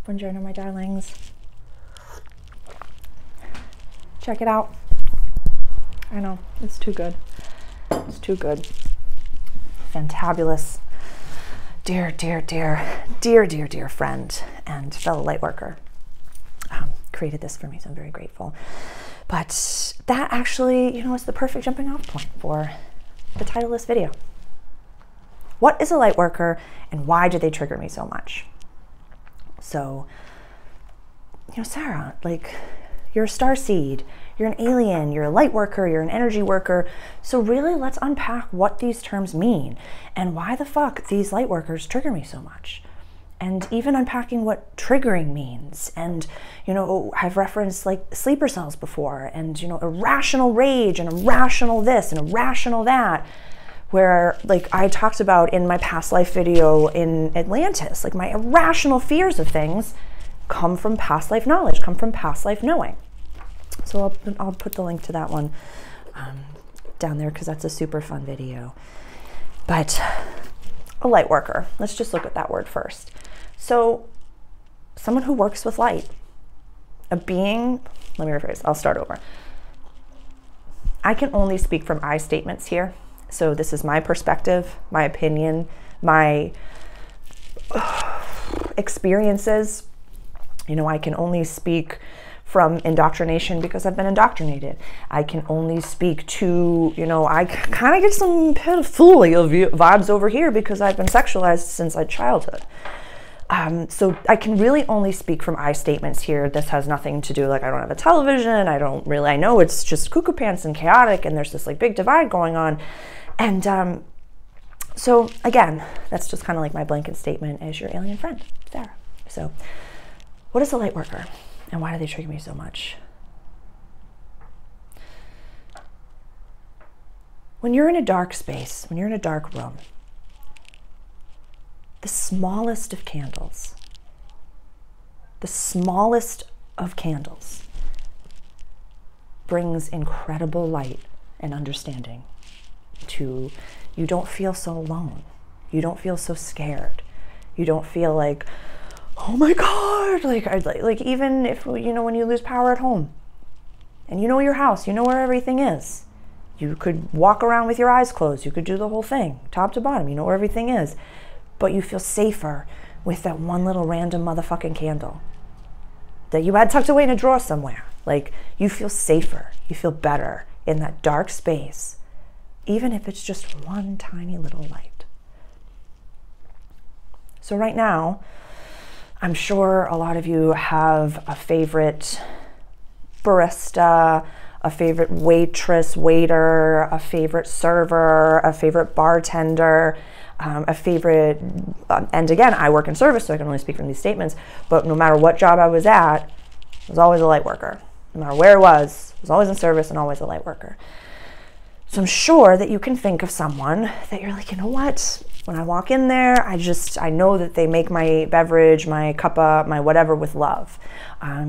Buongiorno, my darlings. Check it out. I know, it's too good. It's too good. Fantabulous. Dear, dear, dear, dear, dear, dear friend and fellow lightworker created this for me, so I'm very grateful. But that actually, you know, is the perfect jumping off point for the title of this video. What is a lightworker and why do they trigger me so much? So, you know, Sarah, like, you're a starseed, you're an alien, you're a light worker, you're an energy worker. So really, let's unpack what these terms mean and why the fuck these light workers trigger me so much. And even unpacking what triggering means. And, you know, I've referenced like sleeper cells before and, you know, irrational rage and irrational this and irrational that. Where, like I talked about in my past life video in Atlantis, like my irrational fears of things come from past life knowledge, come from past life knowing. So I'll put the link to that one down there because that's a super fun video. But a light worker, let's just look at that word first. So someone who works with light, a being, let me rephrase, I'll start over. I can only speak from I statements here. So this is my perspective, my opinion, my experiences. You know, I can only speak from indoctrination because I've been indoctrinated. I can only speak to, you know, I kind of get some pedophilia vibes over here because I've been sexualized since my childhood. So I can really only speak from I statements here. This has nothing to do, like, I don't have a television. I know it's just cuckoo pants and chaotic and there's this like big divide going on. And so again, that's just kind of like my blanket statement as your alien friend, Sarah. So what is a light worker and why do they trigger me so much? When you're in a dark space, when you're in a dark room, the smallest of candles brings incredible light and understanding to, you don't feel so alone. You don't feel so scared. You don't feel like, oh my God, like even if, you know, when you lose power at home and you know your house, you know where everything is. You could walk around with your eyes closed. You could do the whole thing, top to bottom. You know where everything is. But you feel safer with that one little random motherfucking candle that you had tucked away in a drawer somewhere. Like, you feel safer. You feel better in that dark space, even if it's just one tiny little light. So right now, I'm sure a lot of you have a favorite barista, a favorite waitress, waiter, a favorite server, a favorite bartender, a favorite, and again, I work in service, so I can only speak from these statements, but no matter what job I was at, I was always a light worker. No matter where it was always in service and always a light worker. So I'm sure that you can think of someone that you're like, you know what? When I walk in there, I know that they make my beverage, my cuppa, my whatever with love.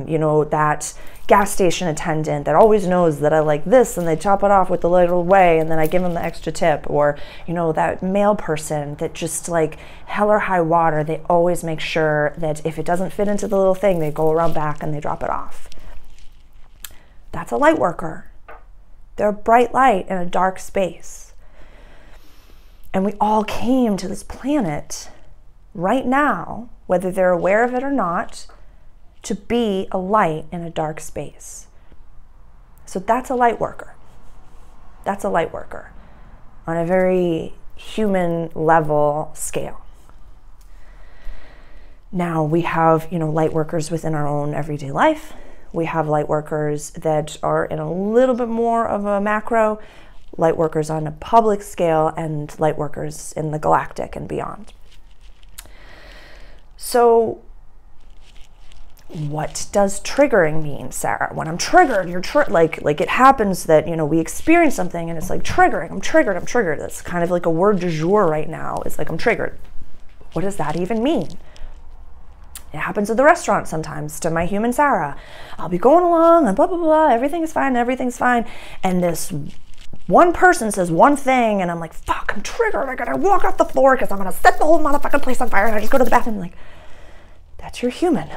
You know, that gas station attendant that always knows that I like this and they chop it off with the little way and then I give them the extra tip. Or, you know, that mail person that just like hell or high water, they always make sure that if it doesn't fit into the little thing, they go around back and they drop it off. That's a light worker. They're a bright light in a dark space. And we all came to this planet right now, whether they're aware of it or not, to be a light in a dark space. So that's a light worker. That's a light worker on a very human level scale. Now we have, you know, light workers within our own everyday life. We have light workers that are in a little bit more of a macro, light workers on a public scale, and light workers in the galactic and beyond. So what does triggering mean, Sarah? When I'm triggered, you're like it happens that, you know, we experience something and it's like triggering, I'm triggered. That's kind of like a word du jour right now. It's like, I'm triggered. What does that even mean? It happens at the restaurant sometimes to my human Sarah. I'll be going along and blah, blah, blah, everything's fine. And this one person says one thing and I'm like, fuck, I'm triggered. I gotta walk off the floor because I'm gonna set the whole motherfucking place on fire. And I just go to the bathroom and I'm like, That's your human.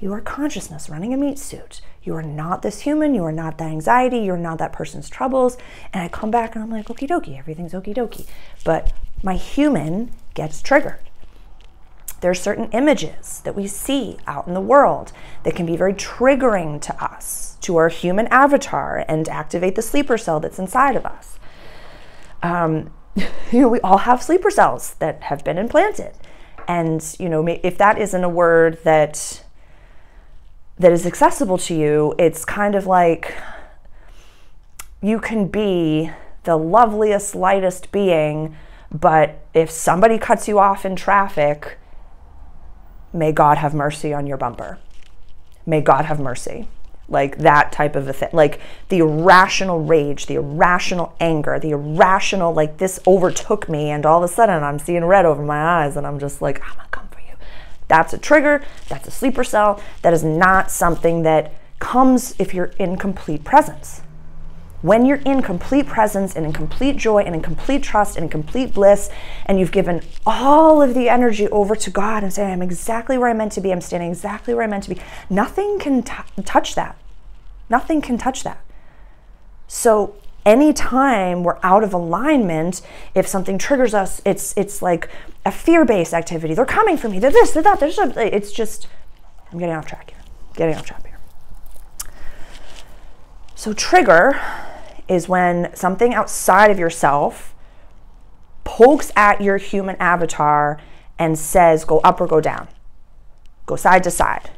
You are consciousness running a meat suit. You are not this human. You are not that anxiety. You're not that person's troubles. And I come back and I'm like, okie dokie, everything's okie dokie. But my human gets triggered. There are certain images that we see out in the world that can be very triggering to us, to our human avatar, and activate the sleeper cell that's inside of us. We all have sleeper cells that have been implanted. And, if that isn't a word that is accessible to you, it's kind of like you can be the loveliest, lightest being, but if somebody cuts you off in traffic, may God have mercy on your bumper. May God have mercy. Like that type of a thing. Like the irrational rage, the irrational anger, the irrational, like this overtook me and all of a sudden I'm seeing red over my eyes and I'm just like, I'm gonna come for you. That's a trigger. That's a sleeper cell. That is not something that comes if you're in complete presence. When you're in complete presence and in complete joy and in complete trust and in complete bliss, and you've given all of the energy over to God and saying, I'm exactly where I'm meant to be, I'm standing exactly where I'm meant to be, nothing can touch that. Nothing can touch that. So anytime we're out of alignment, if something triggers us, it's like a fear-based activity. They're coming for me, they're this, they're that, it's just, I'm getting off track here. So trigger is when something outside of yourself pokes at your human avatar and says, go up or go down, go side to side.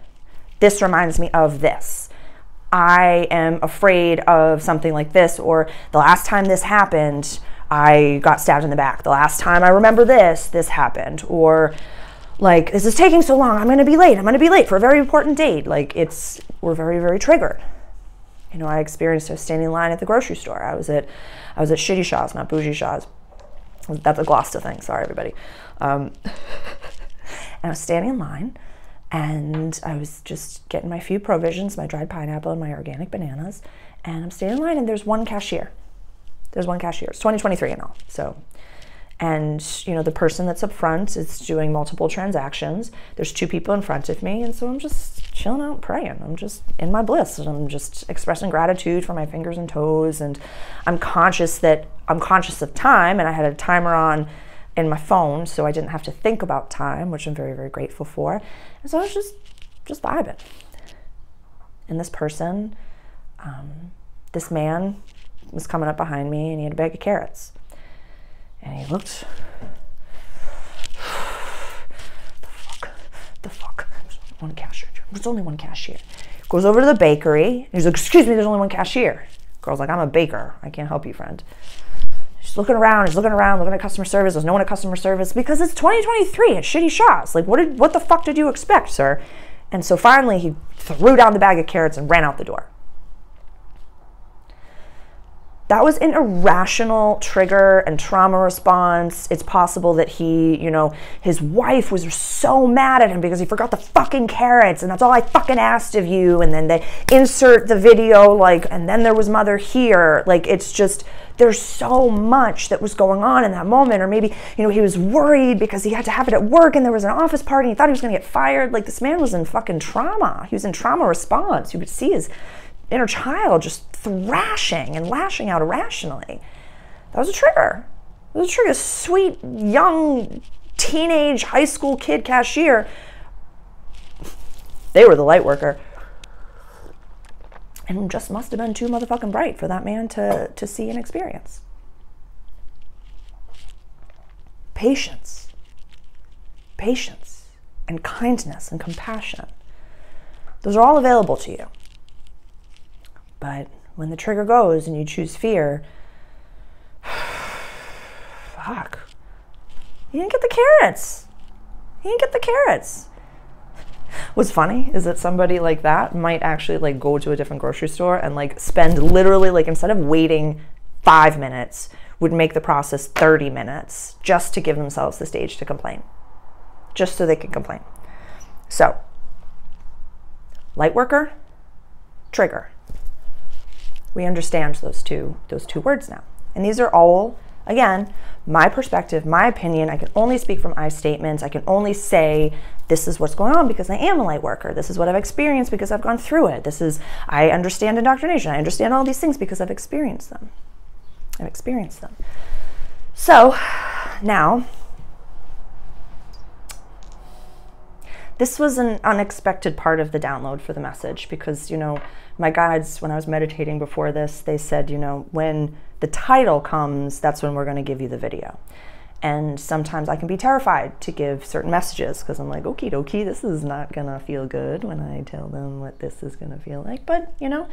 This reminds me of this. I am afraid of something like this, or the last time this happened, I got stabbed in the back. The last time I remember this happened. Or like, this is taking so long, I'm gonna be late. I'm gonna be late for a very important date. Like we're very, very triggered. I experienced a standing in line at the grocery store. I was at Shitty Shaw's, not Bougie Shaw's. That's a Gloucester thing. Sorry, everybody. And I was standing in line, and I was just getting my few provisions, my dried pineapple and my organic bananas. And I'm standing in line, and there's one cashier. There's one cashier. It's 2023 and all. So, and the person that's up front is doing multiple transactions. There's two people in front of me, and so I'm just chilling out praying. I'm just in my bliss, and I'm just expressing gratitude for my fingers and toes, and I'm conscious of time, and I had a timer on in my phone, so I didn't have to think about time, which I'm very, very grateful for. And so I was just vibing. And this person, this man was coming up behind me, and he had a bag of carrots. And he looked, the fuck, there's one cashier. There's only one cashier. Goes over to the bakery. He's like, excuse me, there's only one cashier. Girl's like, I'm a baker. I can't help you, friend. She's looking around, looking at customer service. There's no one at customer service because it's 2023 at Shitty Shaw's. Like, what the fuck did you expect, sir? And so finally he threw down the bag of carrots and ran out the door. That was an irrational trigger and trauma response. It's possible that he, his wife was so mad at him because he forgot the fucking carrots and that's all I fucking asked of you. And then they insert the video and then there was mother here. Like, it's just, there's so much that was going on in that moment. Or maybe, he was worried because he had to have it at work and there was an office party and he thought he was going to get fired. Like, this man was in fucking trauma. He was in trauma response. You could see his inner child just thrashing and lashing out irrationally. That was a trigger. It was a trigger. Sweet, young, teenage, high school kid cashier. They were the light worker. And just must have been too motherfucking bright for that man to see and experience. Patience. Patience and kindness and compassion. Those are all available to you. But when the trigger goes and you choose fear, fuck. You didn't get the carrots. What's funny is that somebody like that might actually go to a different grocery store and spend literally instead of waiting 5 minutes, would make the process 30 minutes just to give themselves the stage to complain. Just so they can complain. So, light worker, trigger. We understand those two words now. And these are all Again, my perspective, my opinion, I can only speak from I statements. I can only say this is what's going on because I am a light worker. This is what I've experienced because I've gone through it. I understand indoctrination. I understand all these things because I've experienced them. I've experienced them. So now, this was an unexpected part of the download for the message because, you know, my guides, when I was meditating before this, they said, you know, when the title comes, that's when we're going to give you the video. And sometimes I can be terrified to give certain messages because I'm like, okie dokie, this is not going to feel good when I tell them what this is going to feel like. But, you know,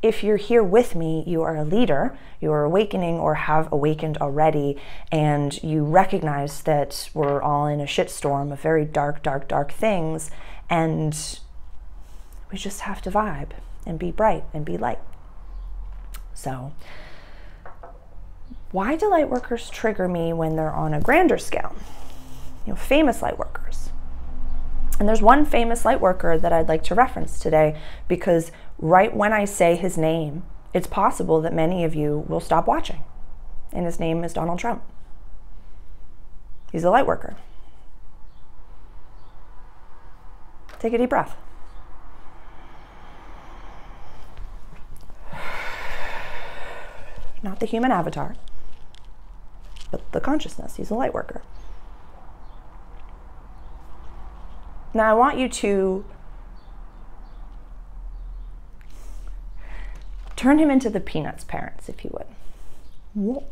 if you're here with me, you are a leader, you are awakening or have awakened already, and you recognize that we're all in a shitstorm of very dark, dark, dark things, and we just have to vibe and be bright and be light. So why do light workers trigger me when they're on a grander scale? You know, famous light workers. And there's one famous light worker that I'd like to reference today because right when I say his name, it's possible that many of you will stop watching. And his name is Donald Trump. He's a light worker. Take a deep breath. Not the human avatar, but the consciousness. He's a light worker. Now I want you to turn him into the Peanuts parents, if you would.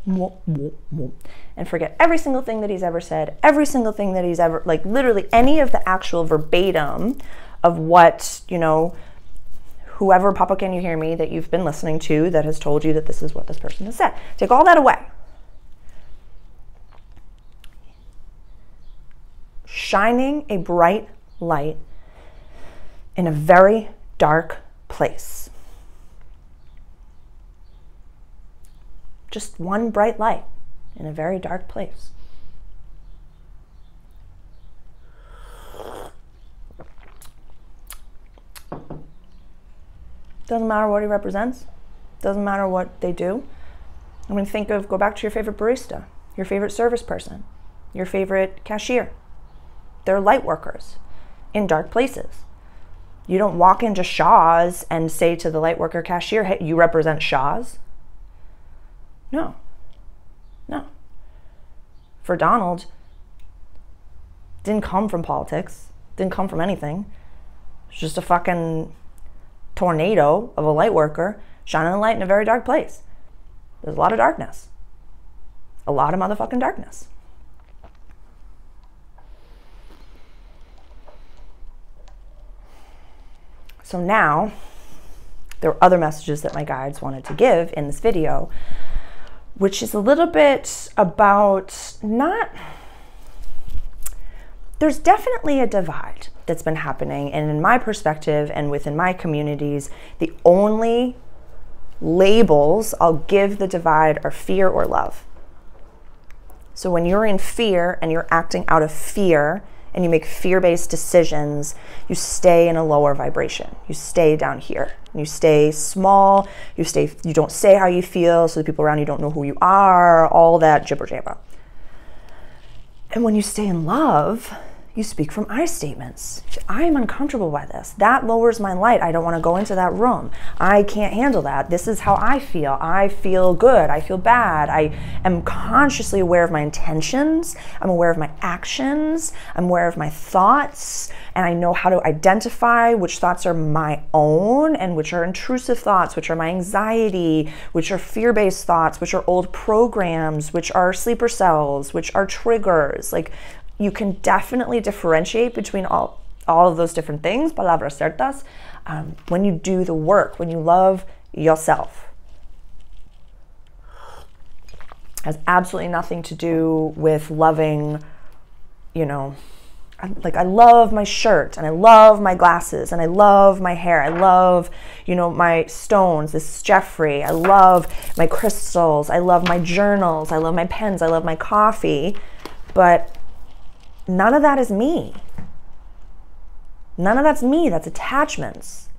And forget every single thing that he's ever said, every single thing that he's ever, like literally any of the actual verbatim of what, you know, whoever, Papa Can You Hear Me, that you've been listening to that has told you that this is what this person has said. Take all that away. Shining a bright light in a very dark place. Just one bright light in a very dark place. Doesn't matter what he represents. Doesn't matter what they do. I mean, go back to your favorite barista, your favorite service person, your favorite cashier. They're light workers in dark places. You don't walk into Shaw's and say to the light worker cashier, hey, you represent Shaw's? No. No. For Donald, didn't come from politics, didn't come from anything. It's just a fucking tornado of a light worker shining a light in a very dark place. There's a lot of darkness. A lot of motherfucking darkness. So now, there are other messages that my guides wanted to give in this video, which is a little bit about there's definitely a divide that's been happening, and in my perspective and within my communities, the only labels I'll give the divide are fear or love. So when you're in fear and you're acting out of fear and you make fear-based decisions, you stay in a lower vibration. You stay down here. You stay small, you don't say how you feel, so the people around you don't know who you are, all that jibber jabber. And when you stay in love, you speak from I statements. I am uncomfortable by this. That lowers my light. I don't want to go into that room. I can't handle that. This is how I feel. I feel good. I feel bad. I am consciously aware of my intentions. I'm aware of my actions. I'm aware of my thoughts. And I know how to identify which thoughts are my own and which are intrusive thoughts, which are my anxiety, which are fear-based thoughts, which are old programs, which are sleeper cells, which are triggers. Like, you can definitely differentiate between all of those different things, palabras certas, when you do the work, when you love yourself. It has absolutely nothing to do with loving, you know, like I love my shirt and I love my glasses and I love my hair. I love, you know, my stones. This is Jeffrey. I love my crystals. I love my journals. I love my pens. I love my coffee. But none of that is me. None of that's me. That's attachments.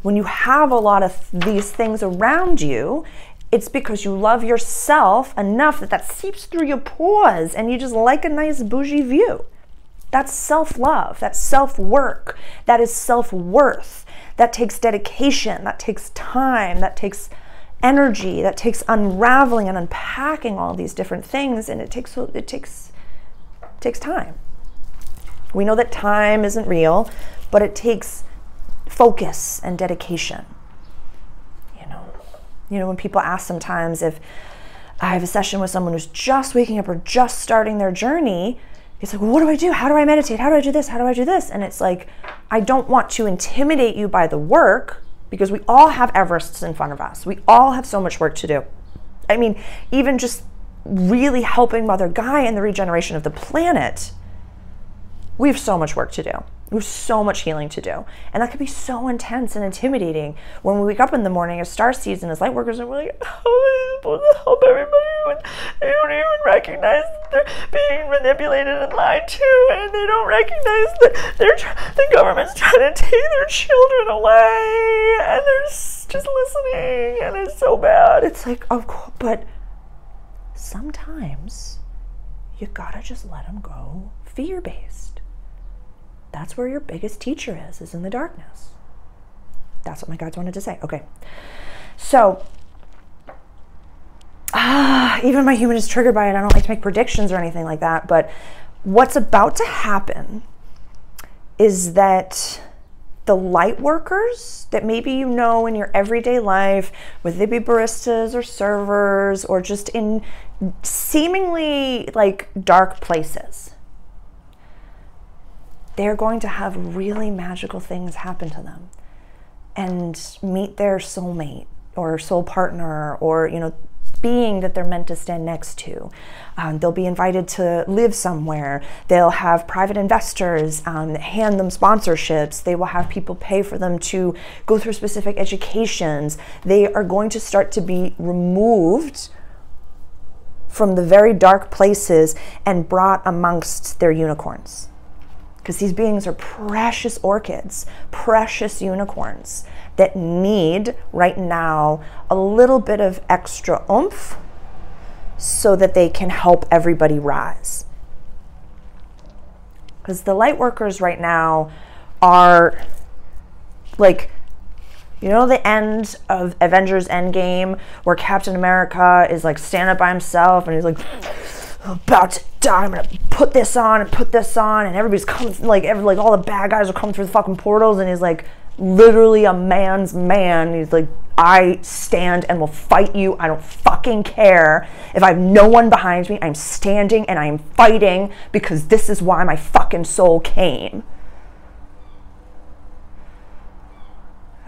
When you have a lot of these things around you, It's because you love yourself enough that that seeps through your pores and you just like a nice bougie view. That's self-love, that's self-work, that is self-worth. That takes dedication, that takes time, that takes energy, that takes unraveling and unpacking all these different things, and it takes time. We know that time isn't real, but it takes focus and dedication. You know, when people ask sometimes if I have a session with someone who's just waking up or just starting their journey, it's like, well, what do I do? How do I meditate? How do I do this? How do I do this? And it's like, I don't want to intimidate you by the work, because we all have Everests in front of us. We all have so much work to do. I mean, even just really helping Mother Gaia in the regeneration of the planet, we have so much work to do. We have so much healing to do. And that can be so intense and intimidating when we wake up in the morning as starseeds and as light workers, and we're like, how are we supposed to help everybody when they don't even recognize that they're being manipulated and lied to, and they don't recognize that the government's trying to take their children away, and they're just listening, and it's so bad. It's like, of course, but sometimes you gotta just let them go fear-based. That's where your biggest teacher is in the darkness. That's what my guides wanted to say. Okay. So, even my human is triggered by it. I don't like to make predictions or anything like that. But what's about to happen is that the light workers that maybe you know in your everyday life, whether they be baristas or servers or just in seemingly like dark places, they're going to have really magical things happen to them and meet their soulmate or soul partner or, you know, being that they're meant to stand next to. They'll be invited to live somewhere. They'll have private investors hand them sponsorships. They will have people pay for them to go through specific educations. They are going to start to be removed from the very dark places and brought amongst their unicorns. Because these beings are precious orchids, precious unicorns that need right now a little bit of extra oomph so that they can help everybody rise. Because the light workers right now are like, you know, the end of Avengers Endgame where Captain America is like standing up by himself and he's like, about to die, I'm gonna put this on and put this on, and everybody's coming, like all the bad guys are coming through the fucking portals, and he's like literally a man's man. He's like, I stand and will fight you. I don't fucking care if I have no one behind me. I'm standing and I'm fighting because this is why my fucking soul came.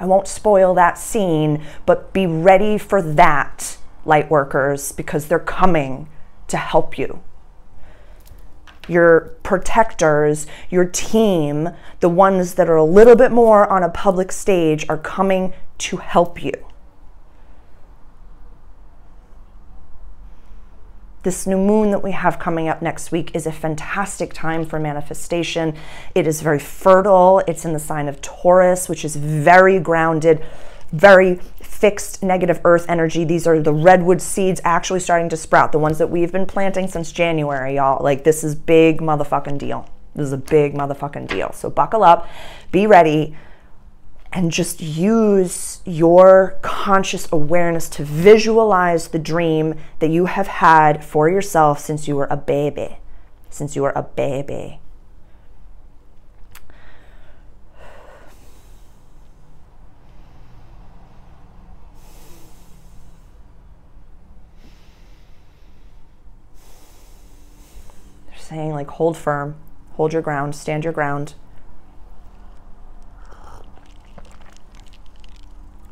I won't spoil that scene, but be ready for that, light workers, because they're coming to help you. Your protectors, your team, the ones that are a little bit more on a public stage are coming to help you. This new moon that we have coming up next week is a fantastic time for manifestation. It is very fertile. It's in the sign of Taurus, which is very grounded, very fixed negative earth energy. These are the redwood seeds actually starting to sprout, the ones that we've been planting since January, y'all. Like, this is big motherfucking deal. This is a big motherfucking deal. So buckle up, be ready, and just use your conscious awareness to visualize the dream that you have had for yourself since you were a baby. Since you were a baby. Saying like, hold firm, hold your ground, stand your ground.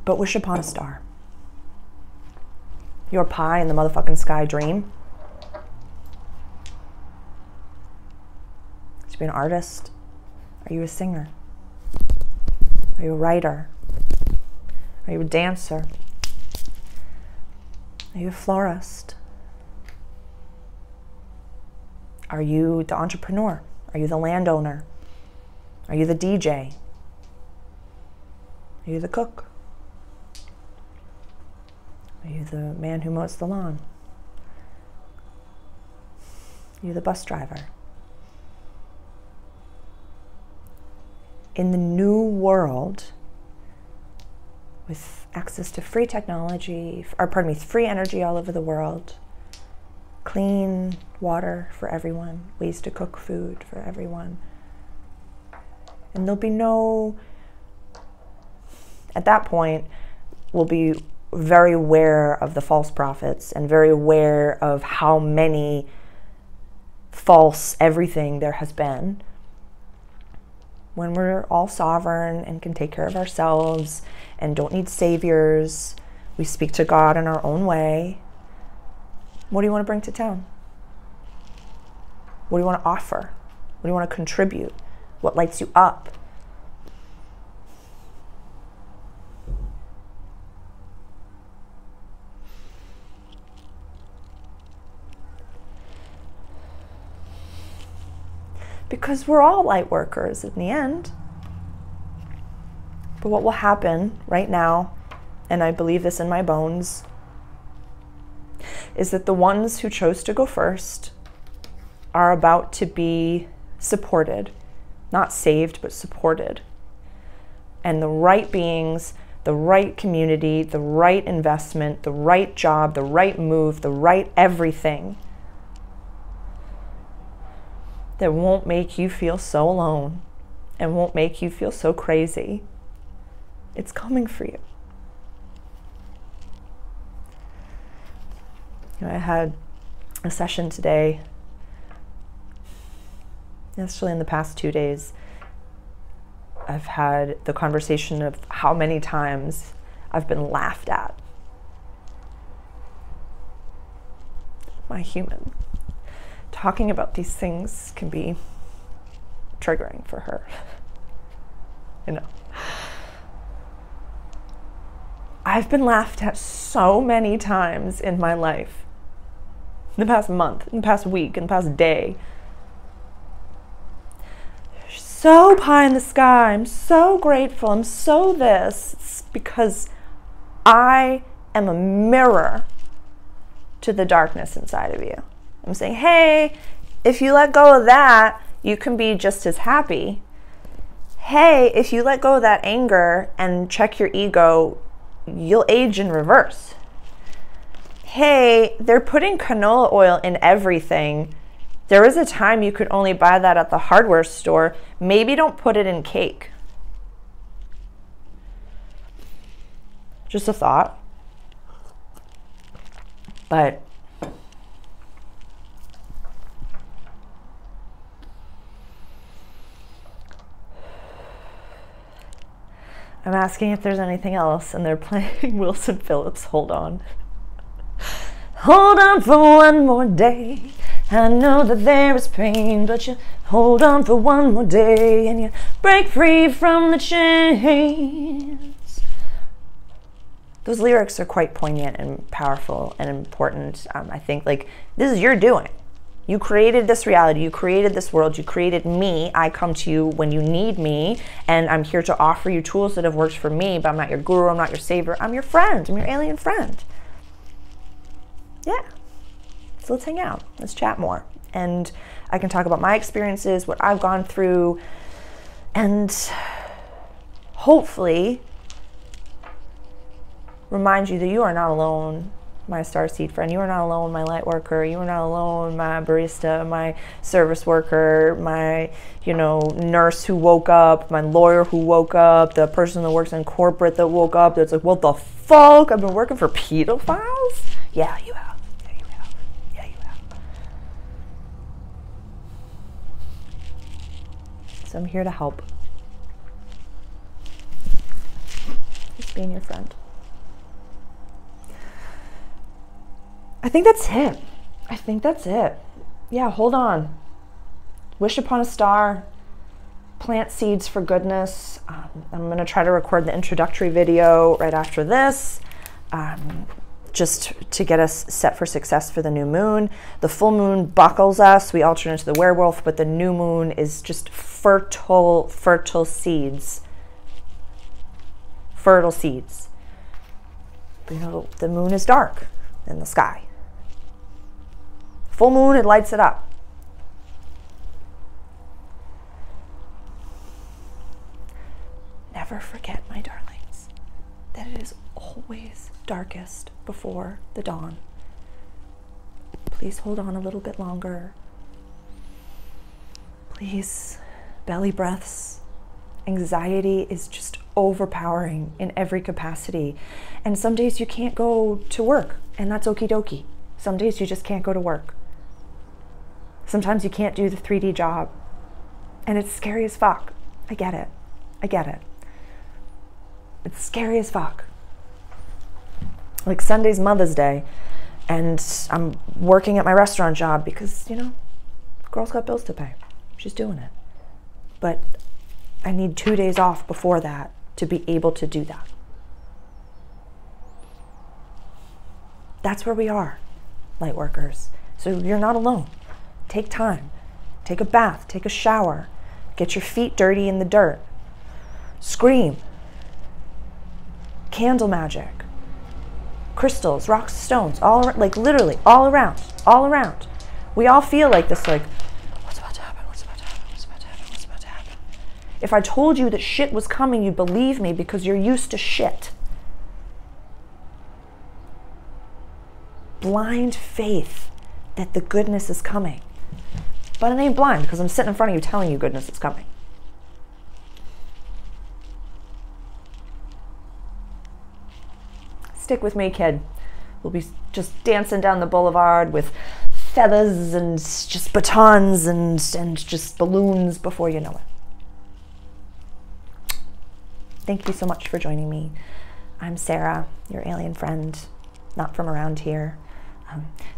But wish upon a star. Your pie in the motherfucking sky dream. To be an artist. Are you a singer? Are you a writer? Are you a dancer? Are you a florist? Are you the entrepreneur? Are you the landowner? Are you the DJ? Are you the cook? Are you the man who mows the lawn? Are you the bus driver? In the new world, with access to free technology, or pardon me, free energy all over the world, clean water for everyone, ways to cook food for everyone. And there'll be no, at that point, we'll be very aware of the false prophets and very aware of how many false everything there has been. When we're all sovereign and can take care of ourselves and don't need saviors, we speak to God in our own way. What do you want to bring to town? What do you want to offer? What do you want to contribute? What lights you up? Because we're all light workers in the end. But what will happen right now, and I believe this in my bones, is that the ones who chose to go first are about to be supported, not saved, but supported. And the right beings, the right community, the right investment, the right job, the right move, the right everything that won't make you feel so alone and won't make you feel so crazy. It's coming for you. You know, I had a session today, actually in the past 2 days. I've had the conversation of how many times I've been laughed at. My human. Talking about these things can be triggering for her. You know. I've been laughed at so many times in my life. In the past month, in the past week, in the past day. So pie in the sky. I'm so grateful. I'm so this. It's because I am a mirror to the darkness inside of you. I'm saying, hey, if you let go of that, you can be just as happy. Hey, if you let go of that anger and check your ego, you'll age in reverse. Hey, they're putting canola oil in everything. There was a time you could only buy that at the hardware store. Maybe don't put it in cake. Just a thought. But I'm asking if there's anything else, and they're playing Wilson Phillips, Hold On. Hold on for one more day. I know that there is pain, but you hold on for one more day, and you break free from the chains. Those lyrics are quite poignant and powerful and important. I think, like, this is your doing. You created this reality, you created this world, you created me. I come to you when you need me, and I'm here to offer you tools that have worked for me, but I'm not your guru, I'm not your savior, I'm your friend, I'm your alien friend. Yeah, so let's hang out, let's chat more. And I can talk about my experiences, what I've gone through, and hopefully remind you that you are not alone, my starseed friend. You are not alone, my light worker. You are not alone, my barista, my service worker, my, nurse who woke up, my lawyer who woke up, the person that works in corporate that woke up that's like, what the fuck? I've been working for pedophiles? Yeah, you have. Yeah, you have. Yeah, you have. So I'm here to help. Just being your friend. I think that's it. I think that's it. Yeah, hold on. Wish upon a star. Plant seeds for goodness. I'm going to try to record the introductory video right after this, just to get us set for success for the new moon. The full moon buckles us. We all turn into the werewolf, but the new moon is just fertile seeds. Fertile seeds. you know, the moon is dark in the sky. Full moon, it lights it up. Never forget, my darlings, that it is always darkest before the dawn. Please hold on a little bit longer. Please, belly breaths. Anxiety is just overpowering in every capacity. And some days you can't go to work, and that's okie dokie. Some days you just can't go to work. Sometimes you can't do the 3D job, and it's scary as fuck. I get it. I get it. It's scary as fuck. Like Sunday's Mother's Day, and I'm working at my restaurant job because, you know, girl's got bills to pay. She's doing it. But I need 2 days off before that to be able to do that. That's where we are, light workers. So you're not alone. Take time. Take a bath. Take a shower. Get your feet dirty in the dirt. Scream. Candle magic. Crystals, rocks, stones, all around, like literally all around, all around. We all feel like this, like, what's about to happen? What's about to happen? What's about to happen? What's about to happen? If I told you that shit was coming, you'd believe me because you're used to shit. Blind faith that the goodness is coming. But it ain't blind because I'm sitting in front of you telling you goodness is coming. Stick with me, kid. We'll be just dancing down the boulevard with feathers and just batons and just balloons before you know it. Thank you so much for joining me. I'm Sarah, your alien friend, not from around here.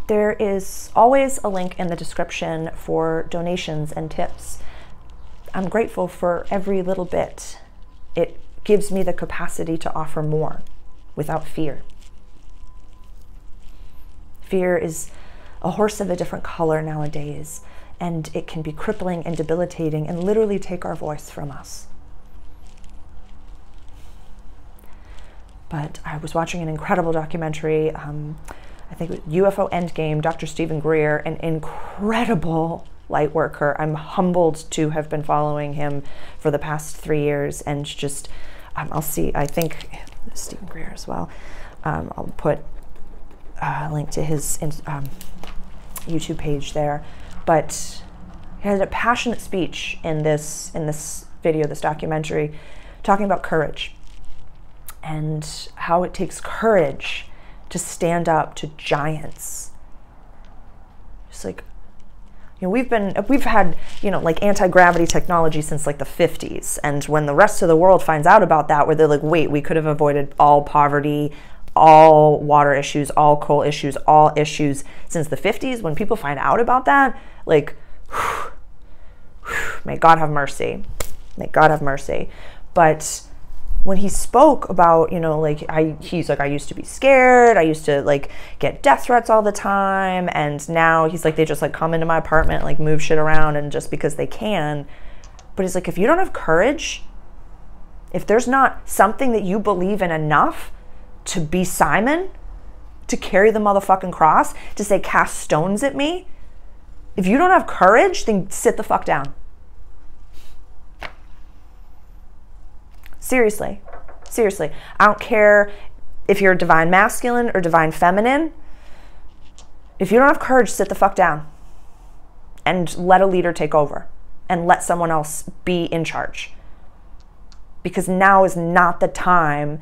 There is always a link in the description for donations and tips. I'm grateful for every little bit. It gives me the capacity to offer more without fear. Fear is a horse of a different color nowadays, and it can be crippling and debilitating and literally take our voice from us. But I was watching an incredible documentary, I think it was UFO Endgame, Dr. Stephen Greer, an incredible light worker. I'm humbled to have been following him for the past 3 years, and just, I'll see, I think, Stephen Greer as well. I'll put a link to his YouTube page there. But he had a passionate speech in this video, this documentary, talking about courage and how it takes courage to stand up to giants. Just like, you know, we've had, you know, like anti-gravity technology since like the 50s. And when the rest of the world finds out about that, where they're like, wait, we could have avoided all poverty, all water issues, all coal issues, all issues since the 50s. When people find out about that, like, may God have mercy. May God have mercy. But when he spoke about, you know, like, he's like, I used to be scared. I used to like get death threats all the time. And now he's like, they just like come into my apartment, like move shit around and just because they can. But he's like, if you don't have courage, if there's not something that you believe in enough to be Simon, to carry the motherfucking cross, to say, cast stones at me, if you don't have courage, then sit the fuck down. Seriously, seriously. I don't care if you're divine masculine or divine feminine. If you don't have courage, sit the fuck down and let a leader take over and let someone else be in charge. Because now is not the time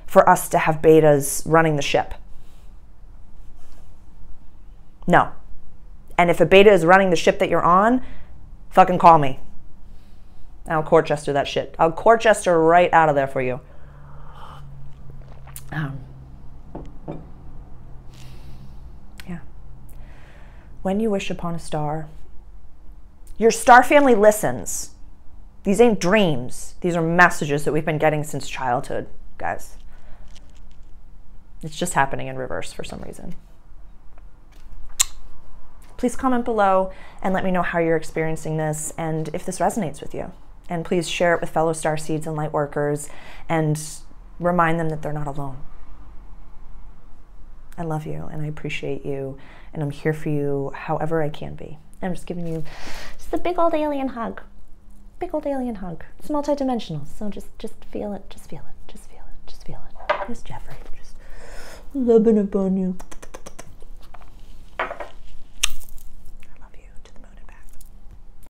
for us to have betas running the ship. No. And if a beta is running the ship that you're on, fucking call me. I'll Corchester that shit. I'll Corchester right out of there for you. Yeah. When you wish upon a star, your star family listens. These ain't dreams. These are messages that we've been getting since childhood, guys. It's just happening in reverse for some reason. Please comment below and let me know how you're experiencing this and if this resonates with you. And please share it with fellow starseeds and light workers and remind them that they're not alone. I love you and I appreciate you, and I'm here for you however I can be. I'm just giving you just a big old alien hug. Big old alien hug. It's multidimensional, so just feel it, just feel it, just feel it, just feel it. Here's Jeffrey, just loving upon you.